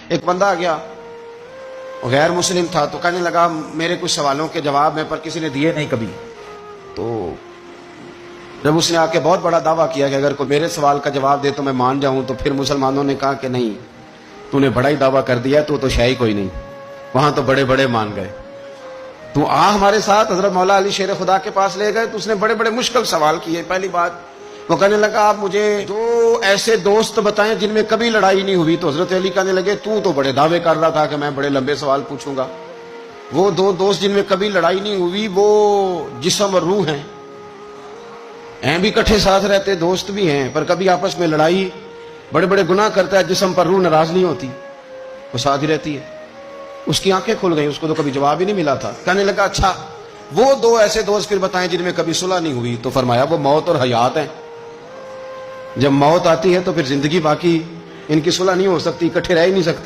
ایک بندہ آ گیا، غیر مسلم تھا، تو کہنے لگا میرے کچھ سوالوں کے جواب میں پر کسی نے دیے نہیں کبھی. تو جب اس نے آ کے بہت بڑا دعویٰ کیا کہ اگر کوئی میرے سوال کا جواب دے تو میں مان جاؤں، تو پھر مسلمانوں نے کہا کہ نہیں، تو نے بڑا ہی دعویٰ کر دیا، تو شے ہی کوئی نہیں. وہاں تو بڑے بڑے مان گئے. تو ہمارے ساتھ حضرت مولا علی شیر خدا کے پاس لے گئے، تو اس نے بڑے بڑے مشکل سوال کیے. پہلی بات وہ کہنے لگا آپ مجھے دو ایسے دوست بتائیں جن میں کبھی لڑائی نہیں ہوئی. تو حضرت علی کہنے لگے تو بڑے دعوے کر رہا تھا کہ میں بڑے لمبے سوال پوچھوں گا. وہ دو دوست جن میں کبھی لڑائی نہیں ہوئی وہ جسم اور روح ہیں بھی کٹھے ساتھ رہتے، دوست بھی ہیں، پر کبھی آپس میں لڑائی، بڑے بڑے گناہ کرتا ہے جسم پر روح ناراض نہیں ہوتی، وہ ساتھ ہی رہتی ہے. اس کی آنکھیں کھل گئیں، اس کو تو کبھی جواب ہی نہیں ملا تھا. کہنے لگا اچھا وہ دو ایسے دوست پھر بتائیں جن میں کبھی صلح نہیں ہوئی. تو فرمایا وہ موت اور حیات ہیں. جب موت آتی ہے تو پھر زندگی باقی ان کی صلح نہیں ہو سکتی، اکٹھے رہ ہی نہیں سکتے.